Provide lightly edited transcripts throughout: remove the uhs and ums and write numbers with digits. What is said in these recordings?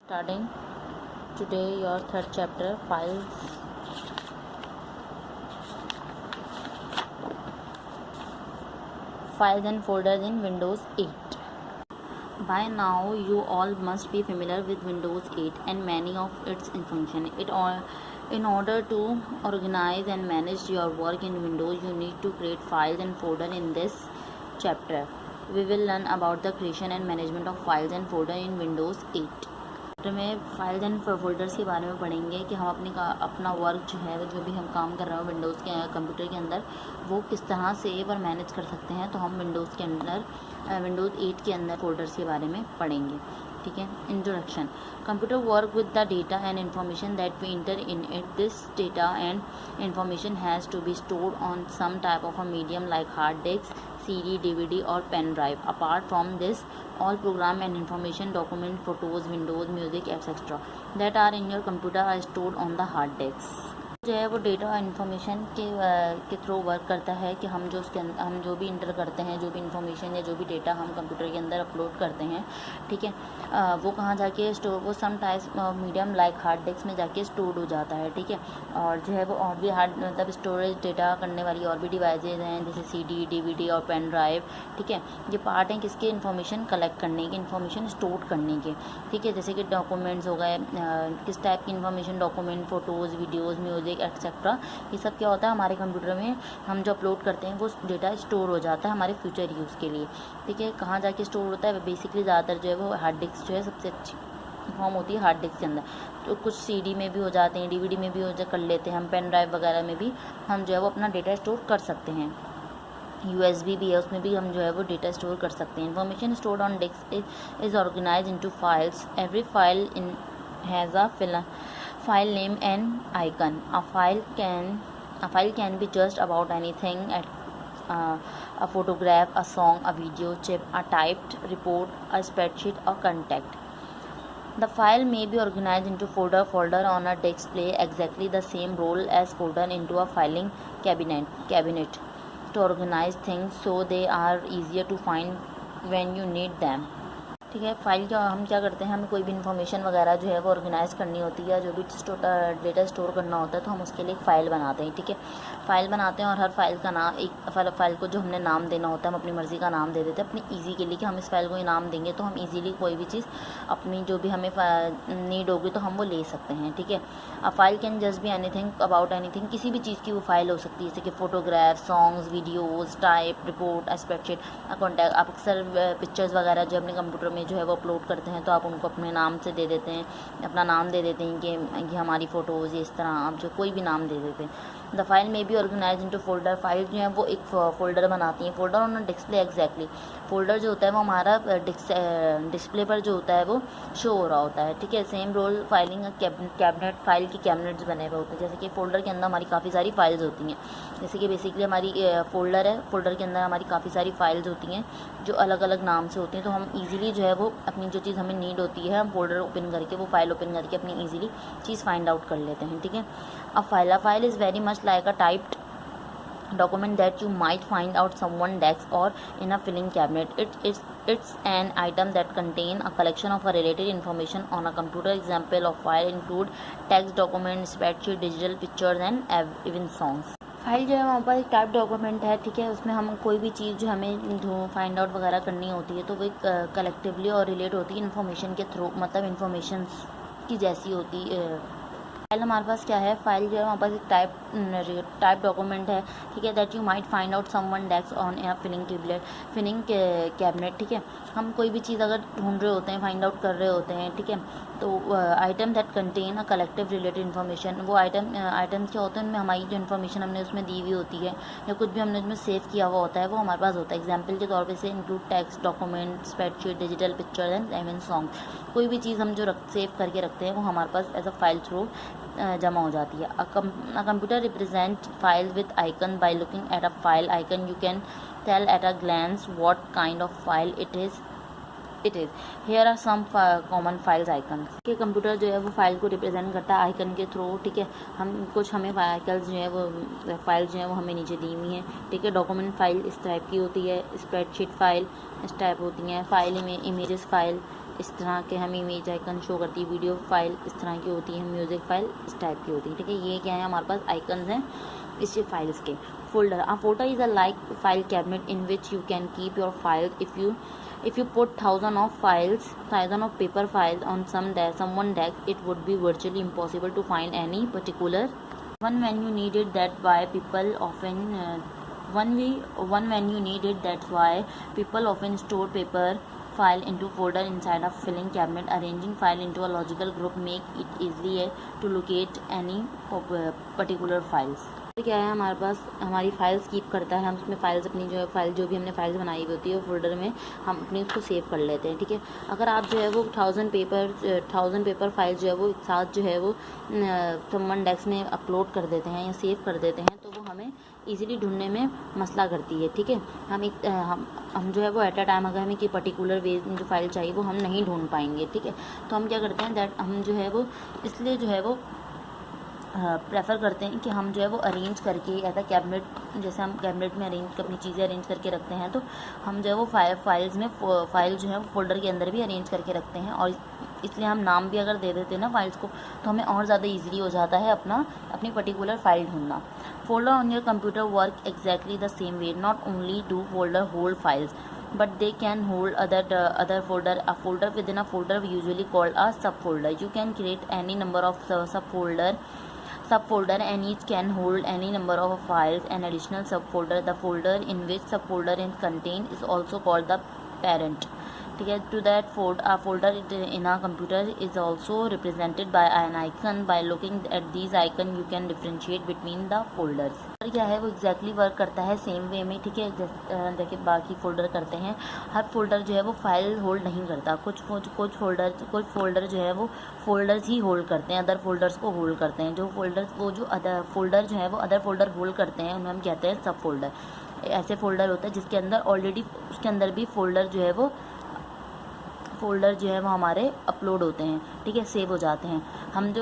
Starting today your third chapter, files and folders in Windows 8. By now you all must be familiar with Windows 8 and many of its functions. In order to organize and manage your work in Windows, you need to create files and folders. In this chapter we will learn about the creation and management of files and folders in Windows 8. में files and folders के बारे में पढ़ेंगे कि हम अपना work जो है, जो भी हम काम कर रहे हो विंडोज़ के कंप्यूटर के अंदर, वो किस तरह सेव और मैनेज कर सकते हैं। तो हम विंडोज़ के अंदर विंडोज़ 8 के अंदर फोल्डर्स के बारे में पढ़ेंगे। ठीक है। Introduction. Computer work with the data and information that we enter in it. This data and information has to be stored on some type of a medium like hard disk, CD, DVD or pen drive. Apart from this, all program and information, document, photos, windows, music, etc. that are in your computer are stored on the hard disk. जो है वो data information के through work करता है कि हम जो भी इंटर करते हैं, जो भी इन्फॉर्मेशन या जो भी डेटा हम कंप्यूटर के अंदर अपलोड करते हैं, ठीक है, वो कहाँ जाके स्टोर, वो some types medium like hard disk में जाके स्टोर हो जाता है। ठीक है। और जो है वो और भी हार्ड मतलब स्टोरेज डेटा करने वाली और भी डिवाइसेज हैं, जैसे CD, DVD और पेन ड्राइव। ठीक है। ये पार्ट हैं किसके, इन्फॉर्मेशन कलेक्ट करने के, इन्फॉर्मेशन स्टोर करने के। ठीक है। जैसे कि डॉक्यूमेंट्स हो गए, किस टाइप की information, document, photos, videos, music etcetera, ये सब क्या होता है हमारे कंप्यूटर में हम जो अपलोड करते हैं वो डेटा स्टोर हो जाता है हमारे फ्यूचर यूज़ के लिए। ठीक है। कहाँ जाके स्टोर होता है, बेसिकली ज़्यादातर जो है वो हार्ड डिस्क जो है सबसे अच्छी फॉर्म होती है हार्ड डिस्क के अंदर। तो कुछ CD में भी हो जाते हैं, DVD में भी हो कर लेते हैं हम, पेन ड्राइव वगैरह में भी हम जो है वो अपना डेटा स्टोर कर सकते हैं। USB भी है, उसमें भी हम जो है वो डेटा स्टोर कर सकते हैं। Information stored on disk is organize into files. Every file has a file name and icon. A file can be just about anything, a photograph, a song, a video chip, a typed report, a spreadsheet, or contact. The file may be organized into folder on a disk play exactly the same role as folder into a filing cabinet to organize things so they are easier to find when you need them. ठीक है। File का हम क्या करते हैं, हमें कोई भी इन्फॉर्मेशन वगैरह जो है वो ऑर्गेनाइज़ करनी होती है, जो भी डेटा स्टोर करना होता है, तो हम उसके लिए एक फ़ाइल बनाते हैं। ठीक है। फ़ाइल बनाते हैं और हर फाइल का नाम, एक फ़ाइल को जो हमने नाम देना होता है हम अपनी मर्ज़ी का नाम दे देते हैं, अपनी ईज़ी के लिए कि हम इस फाइल को ये नाम देंगे तो हम ईज़िली कोई भी चीज़ अपनी जो भी हमें नीड होगी तो हम वो ले सकते हैं। ठीक है। A file can just be anything about anything, किसी भी चीज़ की वो फाइल हो सकती है, जैसे कि photograph, songs, videos, type, report, spreadsheet, contact. आप अक्सर पिक्चर्स वगैरह जो अपने कंप्यूटर में जो है वो अपलोड करते हैं तो आप उनको अपने नाम से दे देते हैं, अपना नाम दे देते हैं कि हमारी फ़ोटोज़, इस तरह आप जो कोई भी नाम दे देते हैं। द फाइल में be organize into folder. File जो है वो एक फ़ोल्डर बनाती हैं। Folder on display exactly, folder जो होता है वो हमारा डिस्प्ले पर जो होता है वो शो हो रहा होता है। ठीक है। Same role filing cabinet, file के कैबिनेट्स बने हुए होते हैं, जैसे कि फ़ोल्डर के अंदर हमारी काफ़ी सारी फाइल्स होती हैं। जैसे कि बेसिकली हमारी फ़ोल्डर है, फ़ोल्डर के अंदर हमारी काफ़ी सारी फाइल्स होती हैं जो अलग अलग नाम से होती हैं, तो हम ईज़िली जो है वो अपनी जो चीज़ हमें नीड होती है हम फोल्डर ओपन करके, वो फाइल ओपन करके अपनी ईज़िली चीज़ फाइंड आउट कर लेते हैं। ठीक है। A file is very much like a typed document that you might find out someone's desk or in a filing cabinet. It's an item that contain a collection of a related information on a computer. Example of file include text, document, spreadsheet, digital pictures and even songs. File जो है वहाँ पर एक type document है। ठीक है। उसमें हम कोई भी चीज़ जो हमें फाइंड आउट वगैरह करनी होती है तो वो एक कलेक्टिवली और रिलेट होती है इन्फॉर्मेशन के थ्रू, मतलब इन्फॉर्मेशन की जैसी होती है। फाइल हमारे पास क्या है, फाइल जो है हमारे पास एक टाइप डॉक्यूमेंट है। ठीक है। That you might find out someone desk on a filing cabinet. ठीक है। हम कोई भी चीज़ अगर ढूंढ रहे होते हैं, फाइंड आउट कर रहे होते हैं, ठीक है, तो item that contain a collective related information, वो आइटम्स क्या होते हैं, उनमें हमारी जो इन्फॉर्मेशन हमने उसमें दी हुई होती है या कुछ भी हमने उसमें सेव किया हुआ होता है वो हमारे पास होता है। एग्जाम्पल के तौर पर से include text, document, spreadsheet, digital picture and even song. कोई भी चीज़ हम जो सेव करके रखते हैं वो हमारे पास एज अ फाइल थ्रू जमा हो जाती है। A computer represent file with icon. By looking at a file icon you can tell at a glance what kind of file it is. Here are some common files icons. कि computer जो है वो file को represent करता है icon के through. ठीक है। हमें आइकन्स जो है वो फाइल जो है वो हमें नीचे दी हुई हैं। ठीक है। डॉक्यूमेंट फाइल इस टाइप की होती है, स्प्रेडशीट फाइल इस टाइप होती हैं, फाइल में इमेजेस फाइल इस तरह के हमें इमेज आइकन शो करती है, वीडियो फाइल इस तरह की होती है, म्यूज़िक फाइल इस टाइप की होती है, ठीक है। ये क्या है, हमारे पास आइकन्स हैं इस फाइल्स के। Folder, a folder is a like file cabinet in which you can keep your files. If you put thousands of paper files on someone desk, it would be virtually impossible to find any particular one when you need it. That's why people often store paper file into folder inside a filing cabinet. Arranging file into a logical group make it easier to locate any particular files. क्या है, हमारे पास हमारी files keep करता है, हम उसमें files अपनी जो है फाइल जो भी हमने फाइल्स बनाई हुई होती है फोल्डर में हम अपनी उसको सेव कर लेते हैं, ठीक है। अगर आप जो है वो 1000 पेपर फाइल जो है वो एक साथ जो है वो समवन डेस्क में अपलोड कर देते हैं या सेव कर देते हैं, तो वो हमें इजीली ढूंढने में मसला करती है, ठीक है। हम जो है वो एट अ टाइम अगर हमें कि पर्टिकुलर वे जो फाइल चाहिए वो हम नहीं ढूंढ पाएंगे, ठीक है। तो हम क्या करते हैं दैट हम जो है वो इसलिए जो है वो प्रेफर करते हैं कि हम जो है वो अरेंज करके ऐसा कैबिनेट, जैसे हम कैबिनेट में अपनी चीज़ें अरेंज करके रखते हैं, तो हम जो है वो फाइल्स में फाइल जो है वो फोल्डर के अंदर भी अरेंज करके रखते हैं। और इसलिए हम नाम भी अगर दे देते हैं ना फाइल्स को, तो हमें और ज़्यादा ईजिली हो जाता है अपनी पर्टिकुलर फाइल ढूंढना। Folder on your computer work exactly the same way. Not only do folder hold files but they can hold other folder. A folder within a folder usually called a subfolder. You can create any number of subfolder and each can hold any number of files. An additional subfolder, the folder in which subfolder is contained, is also called the parent, ठीक है। To that folder in a computer is also represented by an icon. By looking at these icon you can differentiate between the folders. क्या है वो exactly work करता है same way में, ठीक है, जैसे बाकी फोल्डर करते हैं। हर फोल्डर जो है वो फाइल होल्ड नहीं करता, कुछ फोल्डर जो है वो फोल्डर्स ही होल्ड करते हैं, अदर फोल्डर्स को होल्ड करते हैं। जो अदर फोल्डर जो है वो अदर फोल्डर होल्ड करते हैं उन्हें हम कहते हैं सब फोल्डर। ऐसे फोल्डर होता है जिसके अंदर ऑलरेडी उसके अंदर भी फोल्डर जो है वो हमारे अपलोड होते हैं, ठीक है, सेव हो जाते हैं। हम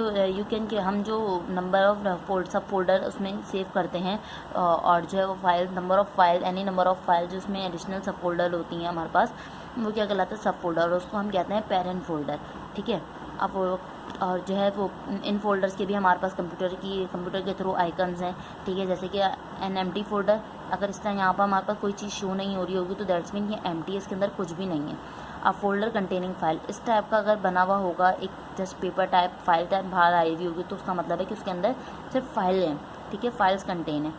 जो नंबर ऑफ सब फोल्डर उसमें सेव करते हैं और जो है वो file number of file any number of file जो उसमें एडिशनल सब फोल्डर होती हैं हमारे पास, वो क्या कहलाता है सब फोल्डर, और उसको हम कहते हैं पेरेंट फोल्डर, ठीक है। अब और जो है वो इन फोल्डर्स के भी हमारे पास कंप्यूटर के थ्रू आइकन्स हैं, ठीक है। जैसे कि एन एम्प्टी फोल्डर, अगर इस तरह यहाँ पर हमारे पास कोई चीज़ शो नहीं हो रही होगी तो दैट्स मीन ये एम्प्टी है, इसके अंदर कुछ भी नहीं है। अब फोल्डर कंटेनिंग फाइल, इस टाइप का अगर बना हुआ होगा एक just paper type file type बाहर आई हुई होगी तो उसका मतलब है कि उसके अंदर सिर्फ फाइल है, ठीक है, फाइल्स कंटेन है।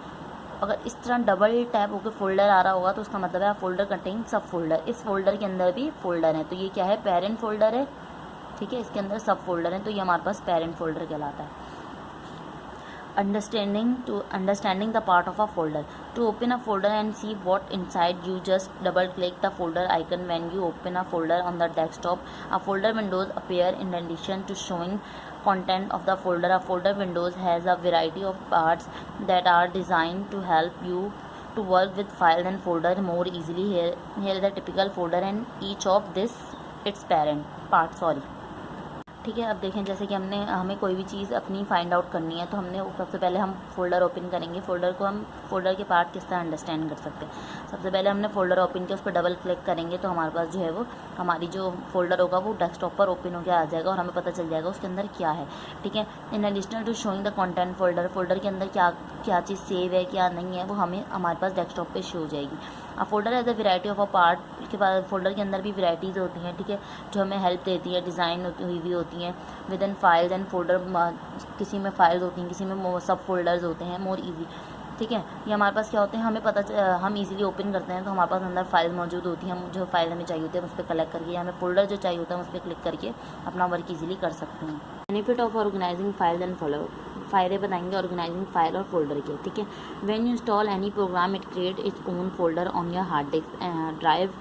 अगर इस तरह डबल टैप होकर फोल्डर आ रहा होगा तो उसका मतलब है फोल्डर कंटेन सब फोल्डर, इस फोल्डर के अंदर भी फोल्डर है, तो ये क्या है, पेरेंट फोल्डर है, ठीक है, इसके अंदर सब फोल्डर है, तो ये हमारे पास पेरेंट फोल्डर कहलाता है। Understanding the part of a folder. To open a folder and see what inside, you just double click the folder icon. When you open a folder on the desktop, a folder windows appear. In addition to showing content of the folder, a folder windows has a variety of parts that are designed to help you to work with files and folder more easily. Here is a typical folder and each of this its parent part, ठीक है। अब देखें, जैसे कि हमें कोई भी चीज़ अपनी फाइंड आउट करनी है तो सबसे पहले हम फोल्डर ओपन करेंगे। फोल्डर के पार्ट किस तरह अंडरस्टैंड कर सकते हैं। सबसे पहले हमने फोल्डर ओपन किया, उस पर डबल क्लिक करेंगे तो हमारे पास जो है वो हमारी जो फोल्डर होगा वो डेस्कटॉप पर ओपन होकर आ जाएगा और हमें पता चल जाएगा उसके अंदर क्या है, ठीक है। In additional to showing the content folder के अंदर क्या चीज़ सेव है क्या नहीं है वो हमारे पास डेस्कटॉप पे शो हो जाएगी। अब folder as a variety of a part, के बाद फोल्डर के अंदर भी वेराइटीज़ होती हैं, ठीक है, जो हमें हेल्प देती है, डिज़ाइन हुई भी होती हैं with in files and folder. किसी में फाइल्स होती हैं, किसी में सब फोल्डर्स होते हैं, मोर ईजी, ठीक है। ये हमारे पास क्या होते हैं, हम इजीली ओपन करते हैं तो हमारे पास अंदर फाइल मौजूद होती हैं, हम जो फाइल हमें चाहिए होती है उस पर कलेक्ट करके, हमें फोल्डर जो चाहिए होता है उस पर क्लिक करके अपना वर्क इजीली कर सकते हैं। Benefit of organizing file and folder, फ़ायदे बताएंगे ऑर्गेनाइजिंग फाइल और फोल्डर के, ठीक है। When you install any program it create its own folder on your hard disk drive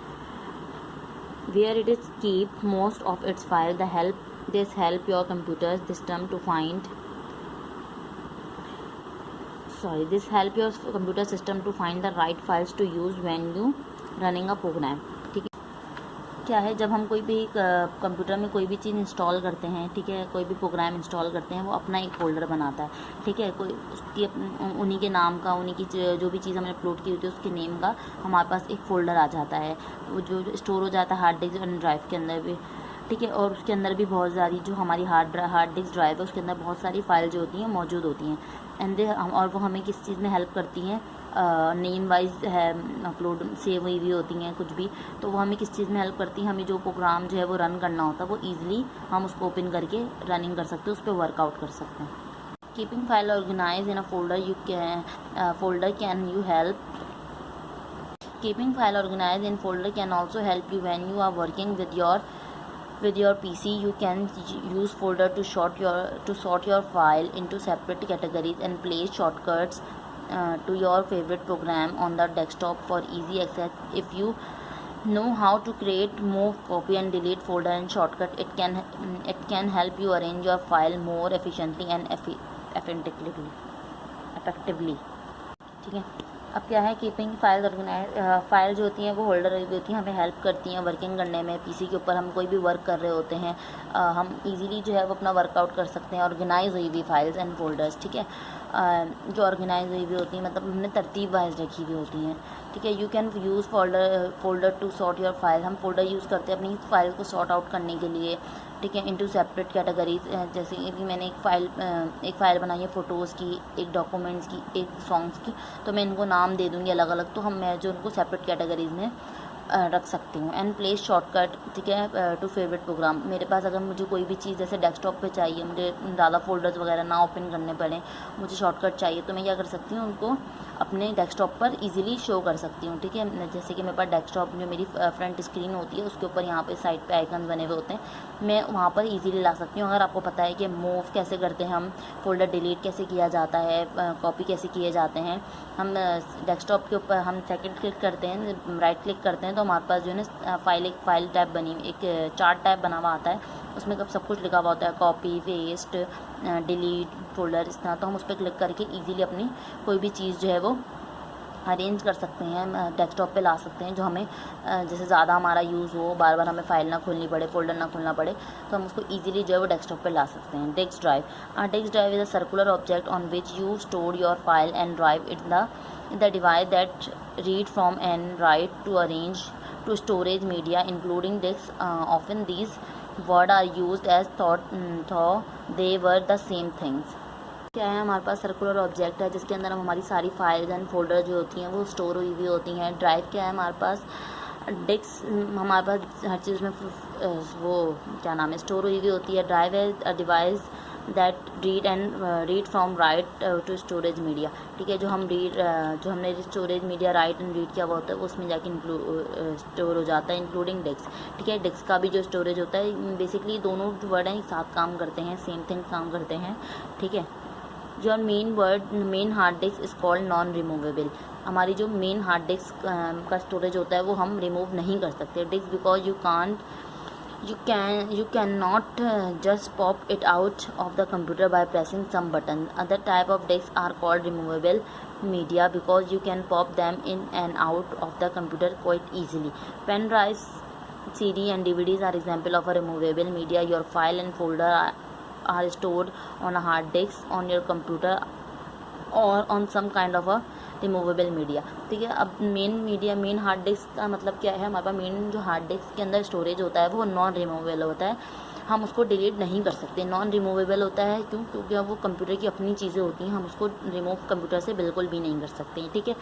where it is keep most of its file. This help your computer system to find the right files to use when you running a program, ठीक है। क्या है, जब हम कोई भी computer में कोई भी चीज़ इंस्टॉल करते हैं, ठीक है, कोई भी प्रोग्राम इंस्टॉल करते हैं वो अपना एक फ़ोल्डर बनाता है, ठीक है। कोई उसकी उन्हीं के नाम का, उन्हीं की जो भी चीज़ हमने अपलोड की होती है उसके नेम का हमारे पास एक फ़ोल्डर आ जाता है, वो जो स्टोर हो जाता है हार्ड डिस्क एंड ड्राइव के अंदर भी, ठीक है। और उसके अंदर भी बहुत सारी जो हमारी हार्ड डिस्क ड्राइव है उसके अंदर बहुत सारी फाइल जो होती हैं मौजूद होती हैं। और वो हमें किस चीज़ में हेल्प करती हैं, नेम वाइज है अपलोड सेव हुई भी होती हैं कुछ भी, तो वो हमें किस चीज़ में हेल्प करती हैं, हमें जो प्रोग्राम जो है वो रन करना होता है वो ईजिली हम उसको ओपन करके रनिंग कर सकते हैं, उस पर वर्कआउट कर सकते हैं। Keeping file organize in a folder can you help Keeping file organized in folder can also help you when you are working with your PC. You can use folder to sort your file into separate categories and place shortcuts to your favorite program on the desktop for easy access. If you know how to create, move, copy and delete folder and shortcut, it can help you arrange your file more efficiently and effectively. ठीक है। अब क्या है, keeping file organise, file जो होती हैं वो holder होती हैं, हमें हेल्प करती हैं वर्किंग करने में। पीसी के ऊपर हम कोई भी वर्क कर रहे होते हैं, हम इजीली जो है वो अपना वर्कआउट कर सकते हैं ऑर्गेनाइज हुई हुई फाइल्स एंड फोल्डर्स। ठीक है, जो ऑर्गेनाइज हुई हुई होती हैं मतलब हमने तरतीब वाइज रखी हुई होती हैं। ठीक है, you can use folder to sort your file. हम फोल्डर यूज़ करते हैं अपनी फाइल को सॉर्ट आउट करने के लिए। ठीक है, इनटू सेपरेट कैटेगरीज, जैसे कि मैंने एक फ़ाइल बनाई है फ़ोटोज़ की, एक डॉक्यूमेंट्स की, एक सॉन्ग्स की, तो मैं इनको नाम दे दूँगी अलग अलग, तो मैं जो उनको सेपरेट कैटेगरीज में रख सकती हूँ। एंड प्लेस शॉर्टकट, ठीक है, टू फेवरेट प्रोग्राम। मेरे पास अगर मुझे कोई भी चीज़ जैसे डेस्कटॉप पे चाहिए, मुझे ज़्यादा फोल्डर्स वगैरह ना ओपन करने पड़े, मुझे शॉर्टकट चाहिए, तो मैं क्या कर सकती हूँ, उनको अपने डेस्कटॉप पर इजीली शो कर सकती हूँ। ठीक है, जैसे कि मेरे पास डेस्कटॉप जो मेरी फ्रंट स्क्रीन होती है उसके ऊपर यहाँ पे साइड पे आइकन बने हुए होते हैं, मैं वहाँ पर इजीली ला सकती हूँ। अगर आपको पता है कि मूव कैसे करते हैं हम, फोल्डर डिलीट कैसे किया जाता है, कॉपी कैसे किए जाते हैं, हम डेस्कटॉप के ऊपर हम सेकंड क्लिक करते हैं, राइट क्लिक करते हैं, तो हमारे पास जो है ना फाइल टैब बनी, एक चार्ट टैब बना हुआ आता है, उसमें सब कुछ लिखा हुआ होता है, कॉपी, पेस्ट, डिलीट, फोल्डर, इस तरह। तो हम उस पर क्लिक करके इजीली अपनी कोई भी चीज़ जो है वो अरेंज कर सकते हैं, डेस्कटॉप पे ला सकते हैं, जो हमें जैसे ज़्यादा हमारा यूज़ हो, बार बार हमें फ़ाइल ना खोलनी पड़े, फोल्डर ना खोलना पड़े, तो हम उसको इजीली जो है वो डेस्कटॉप पे ला सकते हैं। Desk drive, desk drive is a circular object on which you store your file and drive it the device that read from and write to arrange to storage media including disks. Often these words are used as though they were the same things. क्या है, हमारे पास circular object है जिसके अंदर हम हमारी सारी files and folder जो होती हैं वो स्टोर हुई हुई होती हैं। ड्राइव क्या है, हमारे पास डिस्क, हमारे पास हर चीज़ में वो क्या नाम है, स्टोर हुई हुई होती है। ड्राइव है a device that read from write to storage media. ठीक है, जो हमने storage media write and read किया हुआ होता है वो उसमें जाके स्टोर हो जाता है, इंक्लूडिंग डिस्क। ठीक है, डिस्क का भी जो स्टोरेज होता है, बेसिकली दोनों जो वर्ड हैं एक साथ काम करते हैं, सेम थिंग काम करते हैं। ठीक है, जो main hard disk is called non removable. हमारी जो मेन हार्ड डिस्क का स्टोरेज होता है वो हम रिमूव नहीं कर सकते disk, because you cannot just pop it out of the computer by pressing some button. Other type of disks are called removable media because you can pop them in and out of the computer quite easily. Pen drives, CD and DVDs are example of a removable media. Your file and folder are stored on a hard disk on your computer or on some kind of a removable media. ठीक है, अब main hard disk का मतलब क्या है, हमारे पास main जो hard disk के अंदर स्टोरेज होता है वो नॉन रिमूवेबल होता है, हम उसको डिलीट नहीं कर सकते। नॉन रिमूवेबल होता है क्योंकि वो कंप्यूटर की अपनी चीज़ें होती हैं, हम उसको रिमूव कंप्यूटर से बिल्कुल भी नहीं कर सकते हैं। ठीक है,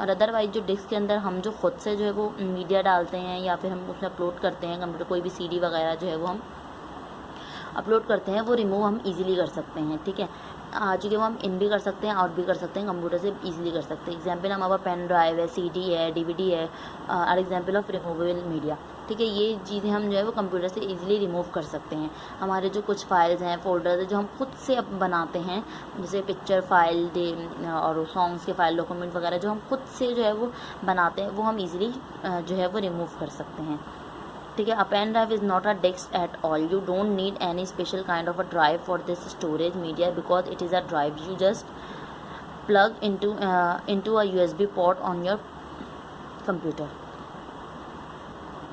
और अदरवाइज जो डिस्क के अंदर हम जो खुद से जो है वो मीडिया डालते हैं या फिर हम उसमें अपलोड करते हैं कंप्यूटर, कोई भी CD वगैरह जो है वो हम अपलोड करते हैं, वो रिमूव हम इजीली कर सकते हैं। ठीक है, चूँकि वो हम इन भी कर सकते हैं, आउट भी कर सकते हैं, कंप्यूटर से इजीली कर सकते हैं। एग्जांपल हमारे पास पेन ड्राइव है, CD है, DVD है, are example of removable media. ठीक है, ये चीज़ें हम जो है वो कंप्यूटर से इजीली रिमूव कर सकते हैं। हमारे जो कुछ फाइल्स हैं, फोल्डर्स जो हम खुद से अब बनाते हैं, जैसे पिक्चर फाइल और सॉन्ग्स के फाइल, डॉक्यूमेंट वगैरह जो हम खुद से जो है वो बनाते हैं, वो हम इजीली जो है वो रिमूव कर सकते हैं। ठीक है, a pen drive is not a disk at all. You don't need any special kind of a drive for this storage media because it is a drive. You just plug into a USB port on your computer.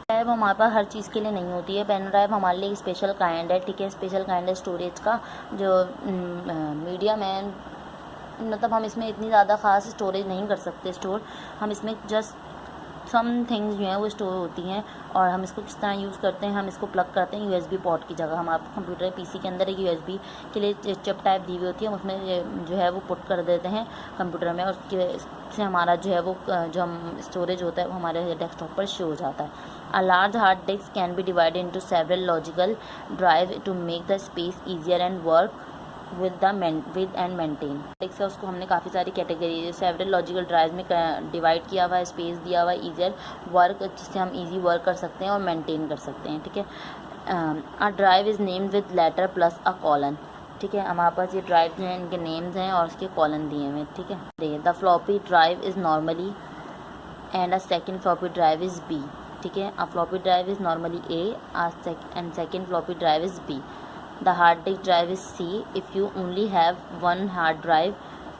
Drive हमारे पास हर चीज़ के लिए नहीं होती है। Pen drive हमारे लिए special kind है। ठीक है, स्पेशल काइंड है स्टोरेज का, जो मीडियम है, मतलब हम इसमें इतनी ज़्यादा ख़ास स्टोरेज नहीं कर सकते स्टोर, हम इसमें जस्ट सम थिंग्स जो हैं वो स्टोर होती हैं। और हम इसको किस तरह यूज़ करते हैं, हम इसको प्लग करते हैं USB पोर्ट की जगह। हम आपको कंप्यूटर PC के अंदर एक USB के लिए चिप टाइप दी हुई होती है, हम उसमें जो है वो पुट कर देते हैं कंप्यूटर में, और उससे हमारा जो है वो जो हम स्टोरेज होता है वो हमारे डेस्कटॉप पर शो हो जाता है। A large hard disk can be divided into several logical drives to make the space easier and work with and maintain। Disk है उसको हमने काफ़ी सारी कैटेगरी सेवरल लॉजिकल ड्राइव में डिवाइड किया हुआ है, स्पेस दिया हुआ है, ईजियर वर्क, जिससे हम इजी वर्क कर सकते हैं और मेंटेन कर सकते हैं। ठीक है, a drive is named with letter plus a colon. ठीक है, हमारे पास ये ड्राइव जो हैं इनके नेम्स हैं और उसके कॉलन दिए हुए हैं। ठीक है, देखिए the floppy drive is normally and a second floppy drive is B। ठीक है, अ floppy drive is normally A and second floppy drive is B। The hard disk drive is C। If you only have one hard drive,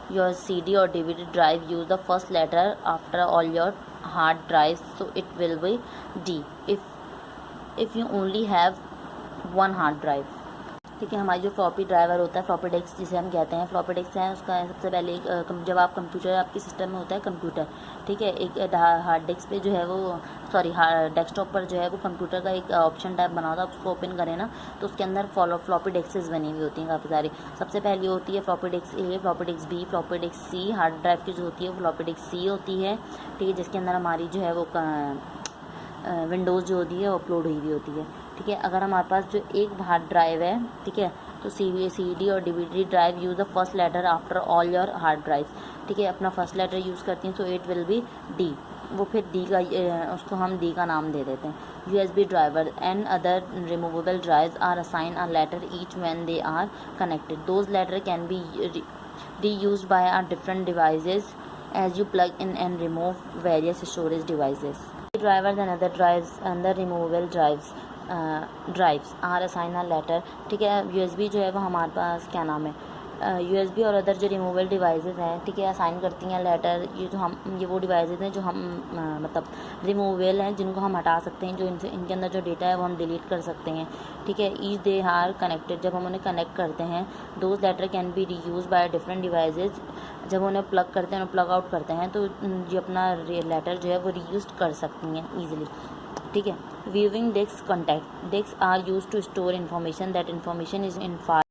your CD or DVD drive use the first letter after all your hard drives, so it will be D। If you only have one hard drive। ठीक है, हमारी जो floppy driver होता है, floppy disk जिसे हम कहते हैं, फ्लॉपी डिस्क है उसका सबसे पहले एक जब आप कंप्यूटर आपके सिस्टम में होता है कंप्यूटर, ठीक है, एक हार्ड डिस्क पे जो है वो डेस्कटॉप पर जो है वो कंप्यूटर का एक ऑप्शन टैब बना होता है, उसको ओपन करें ना तो उसके अंदर फ्लॉपी डिस्क्स बनी हुई होती हैं काफ़ी सारी। सबसे पहली होती है floppy disk A, floppy disk B, floppy disk C। Hard drive की जो होती है वो फ्लॉपी डिस्क C होती है। ठीक है, जिसके अंदर हमारी जो है वो विंडोज़ जो होती है वो अपलोड हुई हुई होती है। ठीक है, अगर हमारे पास जो एक हार्ड ड्राइव है, ठीक है, तो CD और DVD drive use the first letter after all your hard drive. ठीक है, अपना फर्स्ट लेटर यूज़ करती हैं, so it will be D। वो फिर D का उसको हम D का नाम दे देते हैं। USB driver and other removable drives are assign a letter each when they are connected. Those letter can be reused by our different devices as you plug in and remove various storage devices। Drivers and other drives and the removable drives are assigned a letter। ठीक है, USB जो है वो हमारे पास क्या नाम है, USB और अदर जो रिमूवेबल डिवाइसेस हैं, ठीक है, असाइन करती हैं लेटर। ये वो डिवाइसेस हैं जो हम मतलब रिमूवेबल हैं, जिनको हम हटा सकते हैं, जो इनके अंदर जो डेटा है वो हम डिलीट कर सकते हैं। ठीक है, ईच दे आर कनेक्टेड। जब हम उन्हें कनेक्ट करते हैं, those letter can be reuse by different devices. जब उन्हें प्लग करते हैं और प्लग आउट करते हैं तो जो अपना लेटर जो है वो रीयूज कर सकती हैं ईजिली। ठीक है, viewing disk contact disk are use to store information. That information is in file